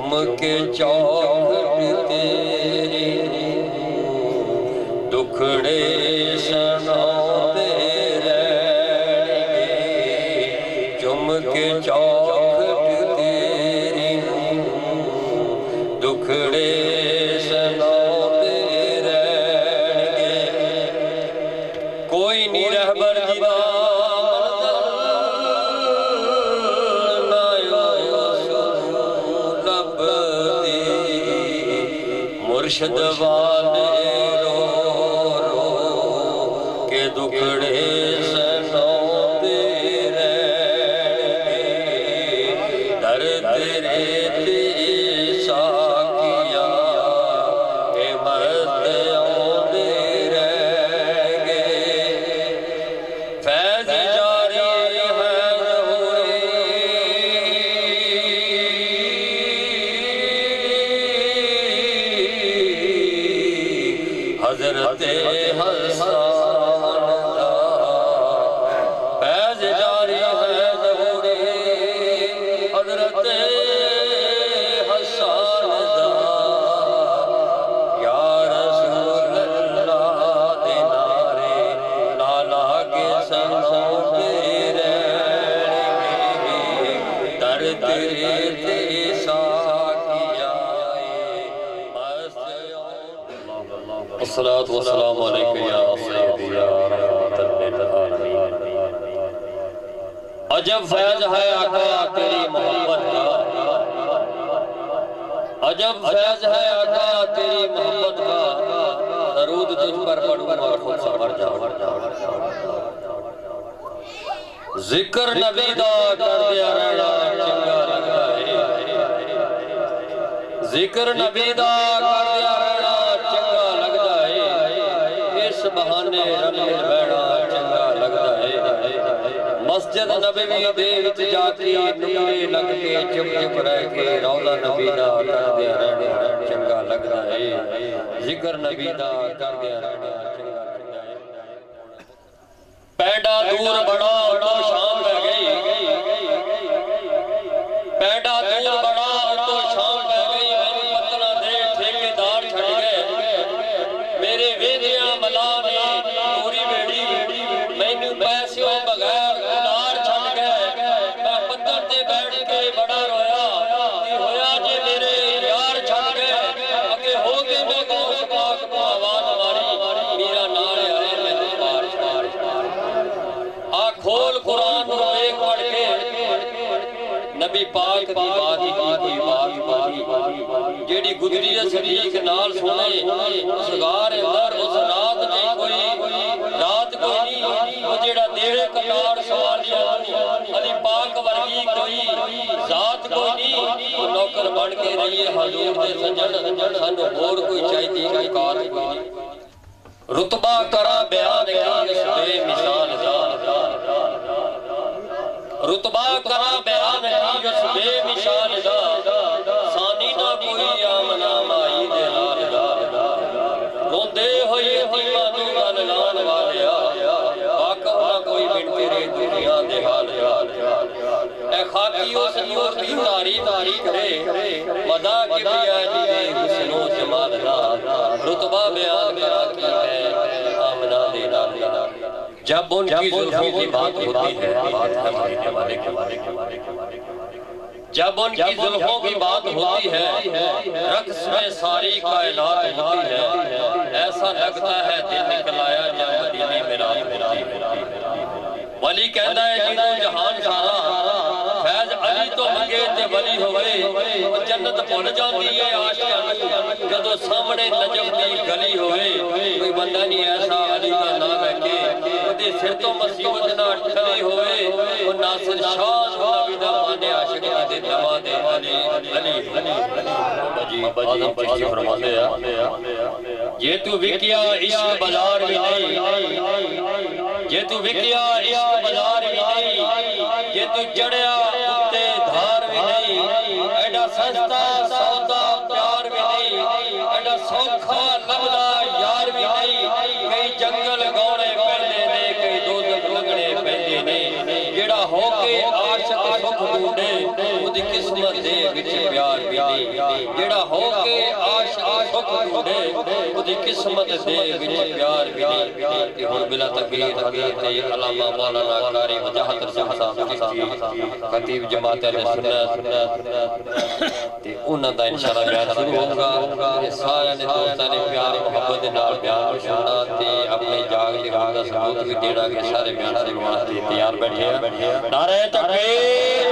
چم کے چوکھٹ تیری دکھڑے سناتے رہیں گے چم کے چوکھٹ تیری دکھڑے سناتے رہیں گے کوئی نہیں رہبر جدا مرشد والے رو رو کے دکھڑے سناتے رہیں گے در تیرے تیسا کیا اے مرد آتے رہیں گے فیض جاری ہے حضرت حسان دا فیض جاری ہے ظہوری حضرت حسان دا یا رسول اللہ دینارے لالا کے سناتے رہیں گے در تیرے تیسا کیا الصلاة والسلام علیکہ یا سیدی یا رحمت للعالمین عجب فیض ہے آقا تیری محبت کا عجب فیض ہے آقا تیری محبت کا درود تجھ پر پڑھوں اور خود سمر جاؤں ذکر نبی دا کر دیا رہنا چنگا لگا ہے ذکر نبی دا کر دیا رہنا چنگا لگا ہے اس بہانے رمل بیڑا چنگا لگا ہے مسجد نبی دے وچ جاتی نکلے لگ کے چپ چپ رہ کے روضہ نبی دا کر دیا رہنا چنگا لگا ہے ذکر نبی دا کر دیا رہنا چنگا لگا ہے پینڈا دور بڑا تو شام بہ گئی پینڈا دور بڑا تو شام بہ گئی میں پتنا دے ٹھیکیدار چھڑ گئے میرے ویدیاں ملا نے پوری بیڑی میں نو پیسوں بغیر ادار چھڑ گئے میں پتر تے بیٹھ کے بڑا رویا ہویا جے میرے یار چھڑ گئے اگے ہو کے میں گوش پاک کو آواز ماری میرا نارے آئے میں دوبار چھار کھول قرآن کو ایک پڑھ کے نبی پاک دی بات کی کوئی بات جیڑی گزری صدیق نال سنے اس غار اندر اس رات میں کوئی رات کوئی نہیں وہ جیڑا دیڑے کٹار سوالیاں علی پاک ورگی کوئی ذات کوئی نہیں وہ نوکر بڑھ کے رہی ہے حضور دے سجن سن اور کوئی چاہتی کوئی کار کوئی رتبہ کرا بیان کی اس بے مثال رتبہ کرا بیان کی اس بے مثال ثانی نہ کوئی آمنا مائی دے لال روندے ہوئی یتیمہ دیوان لان والیا واقع نہ کوئی بن تیرے دنیا دے حال اے خاکی اس نور دی تاری کرے مدہ کی بیا جی دے حسن و جمال رتبہ بیان کرا کی ہے آمنا دے لال جب ان کی زلفوں کی بات ہوتی ہے جب ان کی زلفوں کی بات ہوتی ہے رقص میں ساری کائنات ہوتی ہے ایسا لگتا ہے دل نکلایا جب مدینے میں رات ہوتی ہے ولی کہتا ہے جنہوں جہان سارا فیض علی تو منگے تے ولی ہوئے وہ جنت بھول جاتی ہے عاشق جدو سامنے نجف دی گلی ہوئے کوئی بندہ نہیں ایسا علی کا نام رکھے وہ دے سر تو مصیبت نہ ٹھلی ہوئے وہ ناصر شاہ نبی دا مانے عاشق دے دوا دے علی آدم چشتی فرماتے ہیں یہ تو وکیا عشق بازار بھی نہیں یہ تو وکیا عشق بازار بھی نہیں یہ تو جڑیا اتے دھار بھی نہیں ایڈا سستا سودا پیار بھی نہیں ایڈا سوکھا لبدا یار بھی نہیں کئی جنگل گوڑے پہلے نے کئی دوزخ لگنے پہلے نے جڑا ہو کے عاشق سکھ ڈھونڈے وہ دی قسمت دے وچ پیار بھی نہیں جڑا ہو کے عاشق سکھ ڈھونڈے اُدھی قسمت دے وچ پیار بھی نہیں کہ ہن بلا تقریر حضرت علامہ مولانا قاری وجاہت رسول صاحب چشتی خطیب جماعت اہل سنت تے انہاں دا انشاءاللہ بیان شروع ہوگا یہ سارے نے دوستاں نے پیار محبت دے نال بیان سننا تے اپنے جاگ دے دا ثبوت بھی دینا کہ سارے بیان سے واسطے تیار بیٹھے ہیں نعرہ تکبیر